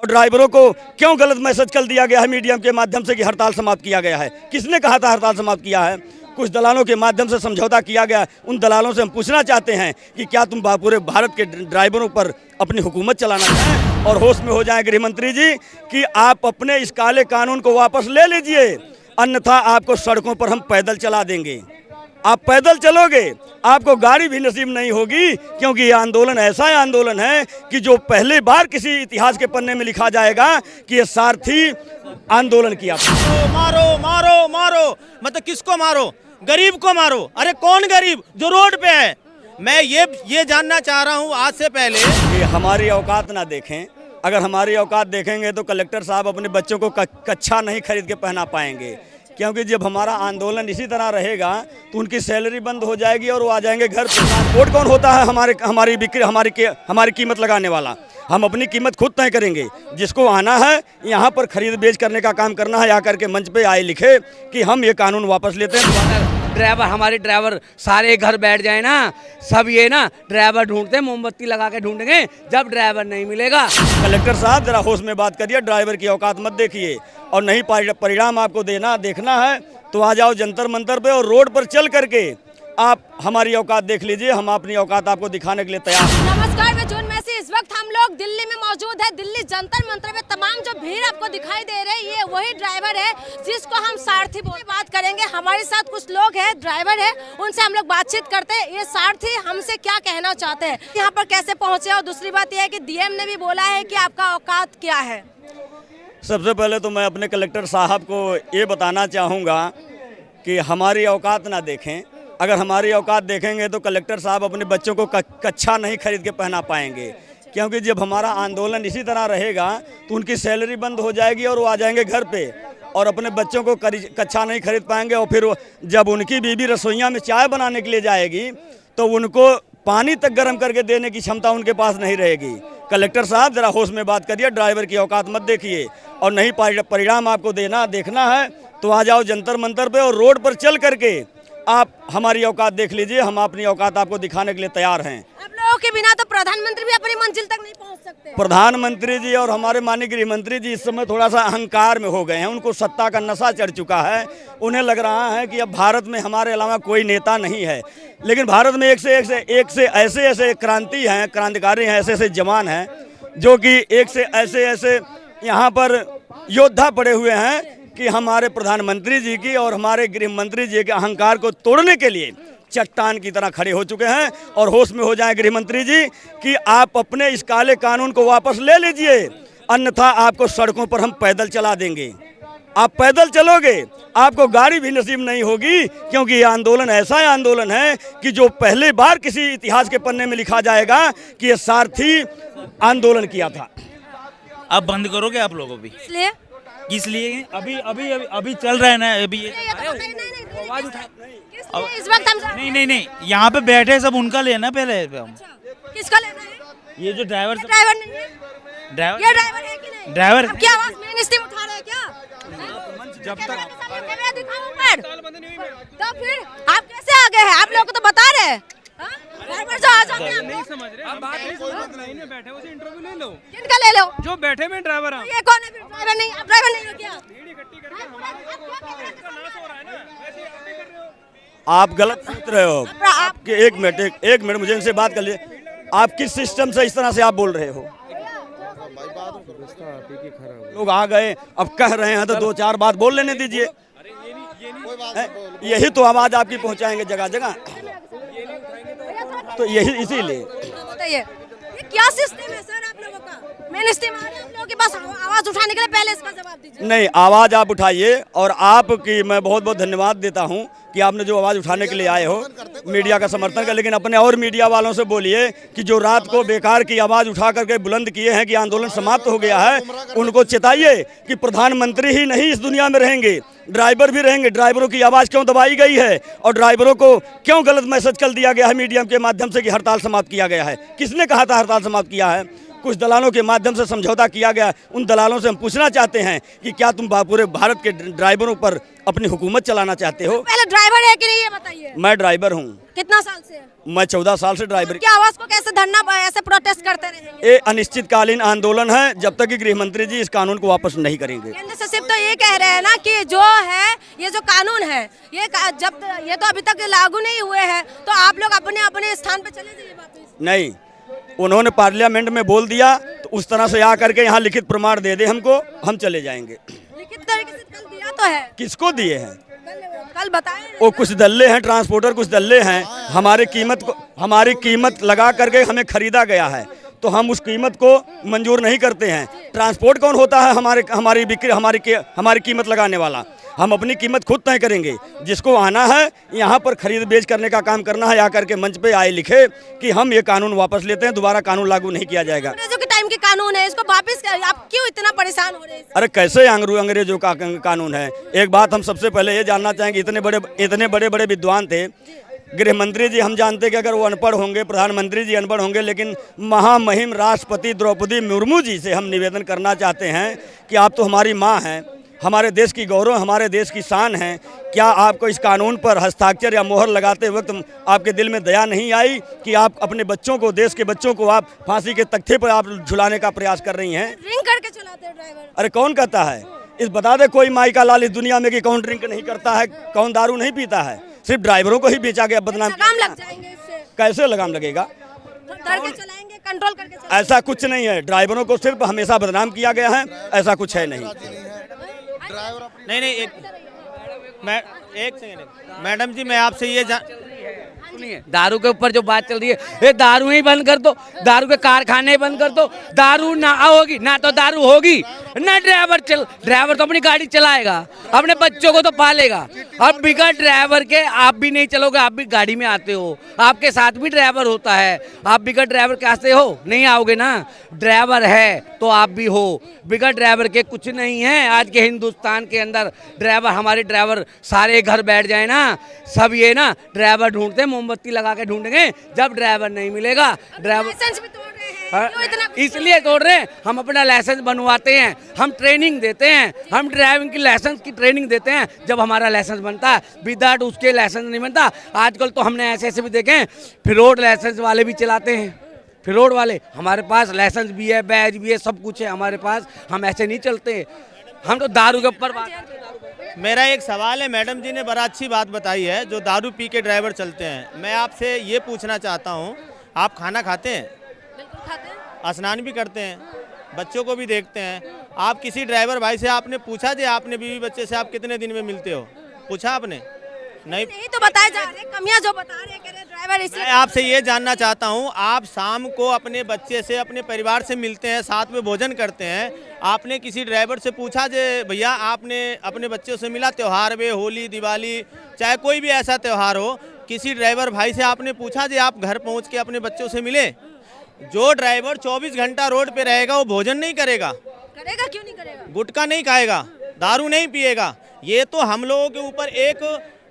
और ड्राइवरों को क्यों गलत मैसेज कर दिया गया है मीडिया के माध्यम से कि हड़ताल समाप्त किया गया है? किसने कहा था हड़ताल समाप्त किया है? कुछ दलालों के माध्यम से समझौता किया गया। उन दलालों से हम पूछना चाहते हैं कि क्या तुम पूरे भारत के ड्राइवरों पर अपनी हुकूमत चलाना चाहें? और होश में हो जाएं गृह मंत्री जी कि आप अपने इस काले कानून को वापस ले लीजिए, अन्यथा आपको सड़कों पर हम पैदल चला देंगे। आप पैदल चलोगे, आपको गाड़ी भी नसीब नहीं होगी, क्योंकि ये आंदोलन ऐसा आंदोलन है कि जो पहली बार किसी इतिहास के पन्ने में लिखा जाएगा कि ये सारथी आंदोलन किया था। मारो मारो मारो, मतलब किसको मारो? गरीब को मारो। अरे कौन गरीब जो रोड पे है? मैं ये जानना चाह रहा हूँ आज से पहले कि हमारी औकात ना देखें। अगर हमारी औकात देखेंगे तो कलेक्टर साहब अपने बच्चों को कच्छा नहीं खरीद के पहना पाएंगे, क्योंकि जब हमारा आंदोलन इसी तरह रहेगा तो उनकी सैलरी बंद हो जाएगी और वो आ जाएंगे घर पे। ट्रांसपोर्ट कौन होता है? हमारी कीमत लगाने वाला। हम अपनी कीमत खुद तय करेंगे। जिसको आना है यहाँ पर खरीद बेच करने का काम करना है, आकर के मंच पे आए लिखे कि हम ये कानून वापस लेते हैं। ड्राइवर, हमारे ड्राइवर सारे घर बैठ जाए ना, सब ये ना ड्राइवर ढूंढते, मोमबत्ती लगा के ढूंढेंगे, जब ड्राइवर नहीं मिलेगा। कलेक्टर साहब जरा होश में बात करिए, ड्राइवर की औकात मत देखिए, और नहीं परिणाम आपको देखना है तो आ जाओ जंतर मंतर पे और रोड पर चल करके आप हमारी औकात देख लीजिए। हम अपनी औकात आपको दिखाने के लिए तैयार हैं। नमस्कार, मैं जून मैसी। इस वक्त हम लोग दिल्ली में मौजूद है। दिल्ली जंतर मंतर में तमाम जो भीड़ आपको दिखाई दे रही है, ये वही ड्राइवर है जिसको हम सारथी बोल बात करेंगे। हमारे साथ कुछ लोग हैं, ड्राइवर है, उनसे हम लोग बातचीत करते हैं। ये सारथी हमसे क्या कहना चाहते हैं, यहाँ पर कैसे पहुँचे, और दूसरी बात यह है कि डीएम ने भी बोला है कि आपका औकात क्या है। सबसे पहले तो मैं अपने कलेक्टर साहब को ये बताना चाहूँगा कि हमारी औकात ना देखें। अगर हमारी औकात देखेंगे तो कलेक्टर साहब अपने बच्चों को कच्छा नहीं खरीद के पहना पाएंगे, क्योंकि जब हमारा आंदोलन इसी तरह रहेगा तो उनकी सैलरी बंद हो जाएगी और वो आ जाएंगे घर पे और अपने बच्चों को कच्छा नहीं खरीद पाएंगे। और फिर जब उनकी बीबी रसोइयाँ में चाय बनाने के लिए जाएगी तो उनको पानी तक गर्म करके देने की क्षमता उनके पास नहीं रहेगी। कलेक्टर साहब जरा होश में बात करिए, ड्राइवर की औकात मत देखिए, और नहीं परिणाम आपको देखना है तो आ जाओ जंतर मंतर पे और रोड पर चल करके आप हमारी औकात देख लीजिए। हम अपनी औकात आपको दिखाने के लिए तैयार हैं। आप लोगों के बिना तो प्रधानमंत्री भी अपनी मंजिल तक नहीं पहुंच सकते। प्रधानमंत्री जी और हमारे माननीय गृह मंत्री जी इस समय थोड़ा सा अहंकार में हो गए हैं। उनको सत्ता का नशा चढ़ चुका है। उन्हें लग रहा है कि अब भारत में हमारे अलावा कोई नेता नहीं है। लेकिन भारत में एक से ऐसे क्रांति हैं, क्रांतिकारी हैं, ऐसे जवान हैं जो कि एक से ऐसे यहाँ पर योद्धा पड़े हुए हैं कि हमारे प्रधानमंत्री जी की और हमारे गृह मंत्री जी के अहंकार को तोड़ने के लिए चट्टान की तरह खड़े हो चुके हैं। और होश में हो जाएं गृह मंत्री जी कि आप अपने इस काले कानून को वापस ले लीजिए, अन्यथा आपको सड़कों पर हम पैदल चला देंगे। आप पैदल चलोगे, आपको गाड़ी भी नसीब नहीं होगी, क्योंकि ये आंदोलन ऐसा आंदोलन है कि जो पहली बार किसी इतिहास के पन्ने में लिखा जाएगा कि ये सारथी आंदोलन किया था। अब बंद करोगे आप लोगों भी? इसलिए किस लिए? अभी चल रहा है ना अभी। आवाज उठा इस वक्त हम नहीं, यहाँ पे बैठे सब उनका लेना पहले हम। किसका लेना है? ये जो ड्राइवर नहीं है, ये ड्राइवर है कि नहीं? ड्राइवर क्या आवाज मेन स्ट्रीम उठा रहे हैं क्या? जब तक कैमरा दिखाओ ऊपर, तो फिर आप कैसे आ गए हैं? आप लोग को तो बता रहे हैं। ड्राइवर जो आ जाते हैं नहीं समझ रहे। आप लाइन में बैठे हो, उसे इंटरव्यू ले लो। किनका ले लो? जो बैठे में ड्राइवर हैं। ये कौन है फिर? ड्राइवर नहीं, आप ड्राइवर नहीं हो क्या? आप गलत सोच रहे हो। आपके एक मिनट मुझे इनसे बात कर लिए। आप किस सिस्टम से इस तरह से आप बोल रहे हो? लोग आ गए, अब कह रहे हैं तो दो चार बात बोल लेने दीजिए। यही तो आवाज आपकी पहुंचाएंगे जगह जगह, तो यही इसीलिए। बताइए ये क्या सिस्टम है सर आप लोगों का? मेन स्ट्रीम आ रहे हैं आप लोगों के पास आवाज उठाने के लिए, पहले इसका जवाब दीजिए। नहीं, आवाज़ आप उठाइए, और आपकी मैं बहुत बहुत धन्यवाद देता हूं कि आपने जो आवाज़ उठाने के लिए आए हो, मीडिया का समर्थन कर। लेकिन अपने और मीडिया वालों से बोलिए कि जो रात को बेकार की आवाज़ उठा करके बुलंद किए हैं कि आंदोलन समाप्त हो गया है, उनको चेताइए कि प्रधानमंत्री ही नहीं इस दुनिया में रहेंगे, ड्राइवर भी रहेंगे। ड्राइवरों की आवाज़ क्यों दबाई गई है और ड्राइवरों को क्यों गलत मैसेज कर दिया गया है मीडिया के माध्यम से कि हड़ताल समाप्त किया गया है? किसने कहा था हड़ताल समाप्त किया है? कुछ दलालों के माध्यम से समझौता किया गया। उन दलालों से हम पूछना चाहते हैं कि क्या तुम पूरे भारत के ड्राइवरों पर अपनी हुकूमत चलाना चाहते हो? पहले ड्राइवर है कि नहीं ये बताइए। मैं ड्राइवर हूँ। कितना साल से है? मैं 14 साल से ड्राइवर। क्या आवाज को कैसे धरना ऐसे प्रोटेस्ट करते रहेंगे? ये अनिश्चितकालीन आंदोलन है जब तक कि गृह मंत्री जी इस कानून को वापस नहीं करेंगे। केंद्र सचिव तो ये कह रहे हैं ना कि जो है ये जो कानून है जब ये तो अभी तक लागू नहीं हुए हैं, तो आप लोग अपने अपने स्थान पे चले जाइए वापस। नहीं, उन्होंने पार्लियामेंट में बोल दिया तो उस तरह से आकर के यहाँ लिखित प्रमाण दे दे हमको, हम चले जाएंगे। लिखित तरीके से कल दिया तो है। किसको दिए हैं? कल बताए। वो कुछ दल्ले हैं, ट्रांसपोर्टर कुछ दल्ले हैं, हमारी कीमत लगा करके हमें खरीदा गया है, तो हम उस कीमत को मंजूर नहीं करते हैं। ट्रांसपोर्ट कौन होता है? हमारी कीमत लगाने वाला। हम अपनी कीमत खुद तय करेंगे। जिसको आना है यहाँ पर खरीद बेच करने का काम करना है, आकर के मंच पे आए लिखे कि हम ये कानून वापस लेते हैं, दोबारा कानून लागू नहीं किया जाएगा। अंग्रेजों के टाइम के कानून है, इसको वापस आप क्यों इतना परेशान हो रहे हैं? अरे कैसे अंग्रेजों का कानून है? एक बात हम सबसे पहले ये जानना चाहेंगे, इतने बड़े बड़े विद्वान थे गृह मंत्री जी। हम जानते कि अगर वो अनपढ़ होंगे, प्रधानमंत्री जी अनपढ़ होंगे, लेकिन महामहिम राष्ट्रपति द्रौपदी मुर्मू जी से हम निवेदन करना चाहते हैं कि आप तो हमारी माँ हैं, हमारे देश की गौरव, हमारे देश की शान है। क्या आपको इस कानून पर हस्ताक्षर या मोहर लगाते वक्त आपके दिल में दया नहीं आई कि आप अपने बच्चों को, देश के बच्चों को आप फांसी के तख्ते पर आप झुलाने का प्रयास कर रही हैं? ड्रिंक करके चलाते हैं ड्राइवर। अरे कौन कहता है? इस बता दे कोई माई का लाल इस दुनिया में कि कौन ड्रिंक नहीं करता है, कौन दारू नहीं पीता है? सिर्फ ड्राइवरों को ही बेचा गया, बदनाम। लगाम लग जाएंगे इससे। कैसे लगाम लगेगा? डर के चलाएंगे, कंट्रोल करके चलाएंगे। ऐसा कुछ नहीं है। ड्राइवरों को सिर्फ हमेशा बदनाम किया गया है, ऐसा कुछ है नहीं। नहीं एक सेकंड मैडम जी, मैं आपसे ये सुनिए, दारू के ऊपर जो बात चल रही है, ये दारू ही बंद कर दो, दारू के कारखाने बंद कर दो। दारू ना होगी ना तो दारू होगी ना। ड्राइवर तो अपनी गाड़ी चलाएगा, अपने बच्चों को तो पालेगा। अब बिगड़ ड्राइवर के आप भी नहीं चलोगे, आप भी गाड़ी में आते हो, आपके साथ भी ड्राइवर होता है। आप बिगड़ ड्राइवर कैसे हो? नहीं आओगे ना। ड्राइवर है तो आप भी हो, बिगड़ ड्राइवर के कुछ नहीं है। आज के हिंदुस्तान के अंदर ड्राइवर, हमारे ड्राइवर सारे घर बैठ जाए ना, सब ये ना ड्राइवर ढूंढते, मोमबत्ती लगा के ढूंढेंगे। जब ड्राइवर नहीं मिलेगा, ड्राइवर लाइसेंस भी तोड़ रहे हैं। क्यों इतना? इसलिए तोड़ रहे हैं, हम अपना लाइसेंस बनवाते हैं, हम ट्रेनिंग देते हैं, हम ड्राइविंग की लाइसेंस की ट्रेनिंग देते हैं। जब हमारा लाइसेंस बनता है, विदाउट उसके लाइसेंस नहीं बनता। आजकल तो हमने ऐसे भी देखे हैं, फिरोड लाइसेंस वाले भी चलाते हैं। फिरोड वाले, हमारे पास लाइसेंस भी है, बैज भी है, सब कुछ है हमारे पास। हम ऐसे नहीं चलते, हम तो दारू के ऊपर बात। मेरा एक सवाल है, मैडम जी ने बड़ा अच्छी बात बताई है, जो दारू पी के ड्राइवर चलते हैं। मैं आपसे ये पूछना चाहता हूँ, आप खाना खाते हैं? बिल्कुल खाते हैं। स्नान भी करते हैं, बच्चों को भी देखते हैं। आप किसी ड्राइवर भाई से आपने पूछा जे आपने बीवी बच्चे से आप कितने दिन में मिलते हो? पूछा आपने? नहीं तो बताए जा रहे कमियां जो बता रहे हैं ड्राइवर। इसलिए मैं आपसे ये जानना चाहता हूँ, आप शाम को अपने बच्चे से, अपने परिवार से मिलते हैं, साथ में भोजन करते हैं। आपने किसी ड्राइवर से पूछा जे भैया आपने अपने बच्चों से मिला? त्यौहार में, होली, दिवाली, चाहे कोई भी ऐसा त्यौहार हो, किसी ड्राइवर भाई से आपने पूछा जे आप घर पहुँच के अपने बच्चों से मिले? जो ड्राइवर 24 घंटा रोड पे रहेगा वो भोजन नहीं करेगा। करेगा क्यों नहीं करेगा? गुटखा नहीं खाएगा, दारू नहीं पिएगा। ये तो हम लोगों के ऊपर एक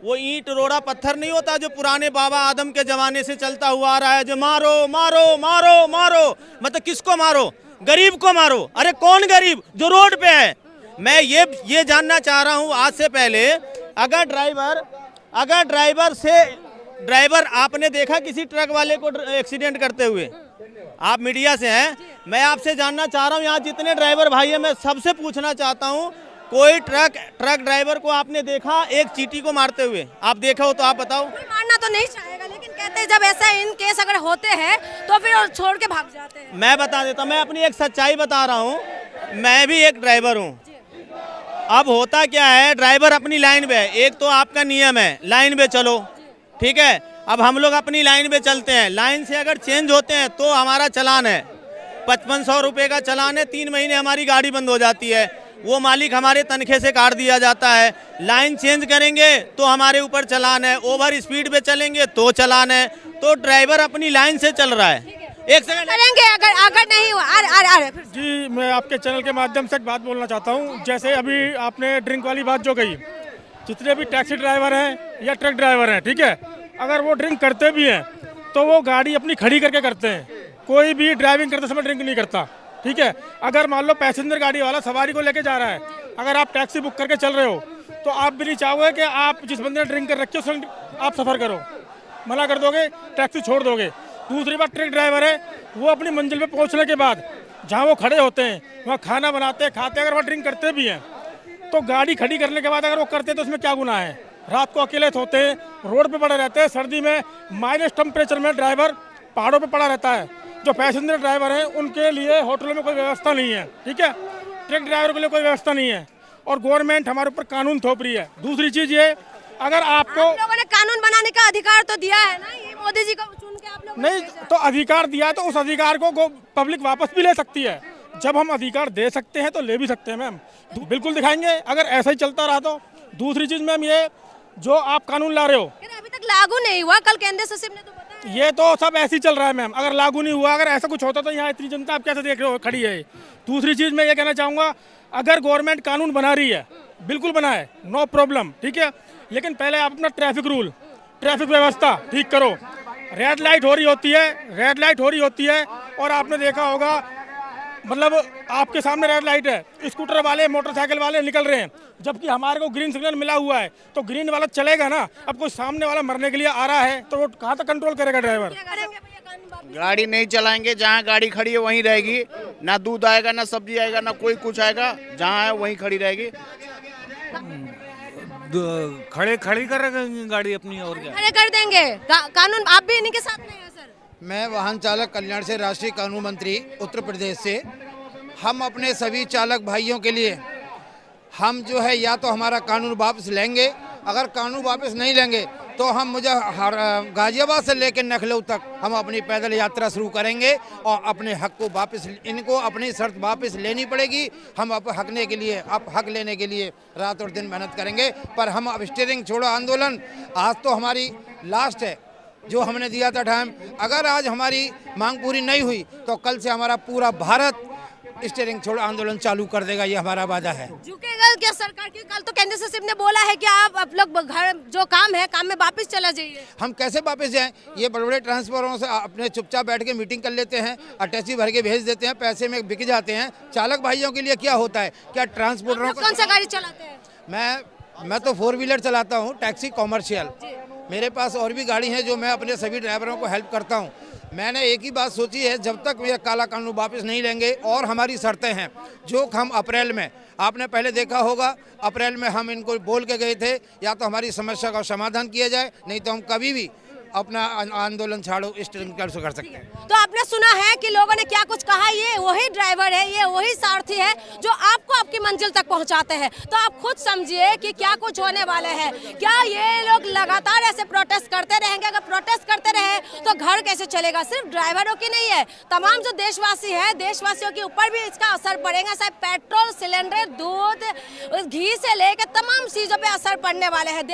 वो ईंट रोड़ा पत्थर नहीं होता जो पुराने बाबा आदम के जमाने से चलता हुआ आ रहा है, जो मारो मारो मारो मारो, मतलब किसको मारो? गरीब को मारो। अरे कौन गरीब जो रोड पे है? मैं ये जानना चाह रहा हूँ आज से पहले, अगर ड्राइवर आपने देखा किसी ट्रक वाले को एक्सीडेंट करते हुए? आप मीडिया से हैं, मैं आपसे जानना चाह रहा हूँ, यहाँ जितने ड्राइवर भाई हैं, मैं सबसे पूछना चाहता हूँ, कोई ट्रक ड्राइवर को आपने देखा एक चींटी को मारते हुए? आप देखा हो तो आप बताओ। कोई मारना तो नहीं चाहेगा, लेकिन कहते हैं जब ऐसा इन केस अगर होते हैं तो फिर छोड़ के भाग जाते हैं। मैं बता देता, मैं अपनी एक सच्चाई बता रहा हूँ, मैं भी एक ड्राइवर हूँ। अब होता क्या है, ड्राइवर अपनी लाइन पे है, एक तो आपका नियम है लाइन पे चलो, ठीक है। अब हम लोग अपनी लाइन पे चलते हैं, लाइन से अगर चेंज होते हैं तो हमारा चालान है 5500 रुपये का चालान है, 3 महीने हमारी गाड़ी बंद हो जाती है, वो मालिक हमारे तनखे से काट दिया जाता है। लाइन चेंज करेंगे तो हमारे ऊपर चालान है, ओवर स्पीड पे चलेंगे तो चालान है। तो ड्राइवर अपनी लाइन से चल रहा है। एक सेकंड करेंगे अगर नहीं हुआ। जी, मैं आपके चैनल के माध्यम से एक बात बोलना चाहता हूँ। जैसे अभी आपने ड्रिंक वाली बात जो कही, जितने भी टैक्सी ड्राइवर हैं या ट्रक ड्राइवर हैं, ठीक है, अगर वो ड्रिंक करते भी हैं तो वो गाड़ी अपनी खड़ी करके करते हैं। कोई भी ड्राइविंग करते समय ड्रिंक नहीं करता, ठीक है। अगर मान लो पैसेंजर गाड़ी वाला सवारी को लेके जा रहा है, अगर आप टैक्सी बुक करके चल रहे हो तो आप भी नहीं चाहोगे कि आप जिस बंदे ने ड्रिंक कर रखी है उसमें आप सफ़र करो, मना कर दोगे, टैक्सी छोड़ दोगे। दूसरी बात, ट्रक ड्राइवर है वो अपनी मंजिल पे पहुंचने के बाद जहां वो खड़े होते हैं वहाँ खाना बनाते हैं, खाते हैं, अगर वो ड्रिंक करते भी हैं तो गाड़ी खड़ी करने के बाद अगर वो करते हैं तो उसमें क्या गुनाह है। रात को अकेले सोते हैं, रोड पे पड़े रहते हैं, सर्दी में माइनस टेम्परेचर में ड्राइवर पहाड़ों पे पड़ा रहता है। जो पैसेंजर ड्राइवर हैं उनके लिए होटलों में कोई व्यवस्था नहीं है, ठीक है। ट्रक ड्राइवर के लिए कोई व्यवस्था नहीं है और गवर्नमेंट हमारे ऊपर कानून थोप रही है। दूसरी चीज़ ये, अगर आपको आप लोगों ने कानून बनाने का अधिकार तो दिया है ना, ये मोदी जी को चुन के आप लोगों ने नहीं तो अधिकार दिया तो उस अधिकार को पब्लिक वापस भी ले सकती है। जब हम अधिकार दे सकते हैं तो ले भी सकते हैं मैम, बिल्कुल दिखाएंगे अगर ऐसा ही चलता रहा तो। दूसरी चीज़ मैम, ये जो आप कानून ला रहे हो लेकिन अभी तक लागू नहीं हुआ, कल केंद्रीय सचिव ने तो बताया। ये तो सब ऐसे ही चल रहा है मैम। अगर लागू नहीं हुआ, अगर ऐसा कुछ होता तो यहाँ इतनी जनता आप कैसे देख रहे हो खड़ी है। दूसरी चीज़ मैं ये कहना चाहूँगा, अगर गवर्नमेंट कानून बना रही है बिल्कुल बनाए, नो प्रॉब्लम, ठीक है, लेकिन पहले आप अपना ट्रैफिक रूल, ट्रैफिक व्यवस्था ठीक करो। रेड लाइट हो रही होती है और आपने देखा होगा, मतलब आपके सामने रेड लाइट है, स्कूटर वाले मोटरसाइकिल वाले निकल रहे हैं, जबकि हमारे को ग्रीन सिग्नल मिला हुआ है, तो ग्रीन वाला चलेगा ना। अब कोई सामने वाला मरने के लिए आ रहा है तो वो कहाँ तक कंट्रोल करेगा ड्राइवर। गाड़ी नहीं चलाएंगे, जहाँ गाड़ी खड़ी है वहीं रहेगी, ना दूध आएगा, ना सब्जी आएगा, ना कोई कुछ आएगा, जहाँ है वहीं खड़ी रहेगी। खड़ी कर रखेंगे गाड़ी अपनी, और क्या खड़े कर देंगे। कानून आप भी इन्हीं के साथ में है सर। मैं वाहन चालक कल्याण से राष्ट्रीय कानून मंत्री उत्तर प्रदेश से। हम अपने सभी चालक भाइयों के लिए हम जो है या तो हमारा कानून वापस लेंगे, अगर कानून वापस नहीं लेंगे तो हम मुझे गाजियाबाद से लेकर लखनऊ तक हम अपनी पैदल यात्रा शुरू करेंगे और अपने हक को वापस, इनको अपनी शर्त वापस लेनी पड़ेगी। हम अब हक लेने के लिए रात और दिन मेहनत करेंगे। पर हम अब स्टीयरिंग छोड़ो आंदोलन, आज तो हमारी लास्ट है जो हमने दिया था टाइम। अगर आज हमारी मांग पूरी नहीं हुई तो कल से हमारा पूरा भारत स्टीयरिंग छोड़ो आंदोलन चालू कर देगा, ये हमारा वादा है। झुकेगा क्या सरकार की? कल तो केंद्रीय सचिव ने बोला है कि आप लोग घर जो काम में वापस चला जाइए। हम कैसे वापस जाएं? ये बड़े बड़े ट्रांसफार्मरों से अपने चुपचाप बैठ के मीटिंग कर लेते हैं और टैक्सी भर के भेज देते हैं, पैसे में बिक जाते हैं। चालक भाइयों के लिए क्या होता है? क्या ट्रांसपोर्टरों को? कौन सा गाड़ी चलाते हैं? मैं तो 4 व्हीलर चलाता हूँ, टैक्सी कॉमर्शियल। मेरे पास और भी गाड़ी है जो मैं अपने सभी ड्राइवरों को हेल्प करता हूँ। मैंने एक ही बात सोची है, जब तक मेरा काला कानून वापस नहीं लेंगे, और हमारी शर्तें हैं जो हम अप्रैल में, आपने पहले देखा होगा, अप्रैल में हम इनको बोल के गए थे या तो हमारी समस्या का समाधान किया जाए, नहीं तो हम कभी भी अपना आंदोलन छाड़ो स्टीयरिंग कर सकते हैं। तो आपने सुना है कि लोगों ने क्या कुछ कहा। ये वही ड्राइवर है, ये वही सारथी है जो आपको आपकी मंजिल तक पहुंचाते हैं। तो आप खुद समझिए कि क्या कुछ होने वाले हैं। क्या ये लोग लगातार ऐसे प्रोटेस्ट करते रहेंगे? अगर प्रोटेस्ट करते रहे तो घर कैसे चलेगा? सिर्फ ड्राइवरों की नहीं है, तमाम जो देशवासी है, देशवासियों के ऊपर भी इसका असर पड़ेगा। चाहे पेट्रोल, सिलेंडर, दूध, घी से लेकर तमाम चीजों पे असर पड़ने वाले हैं।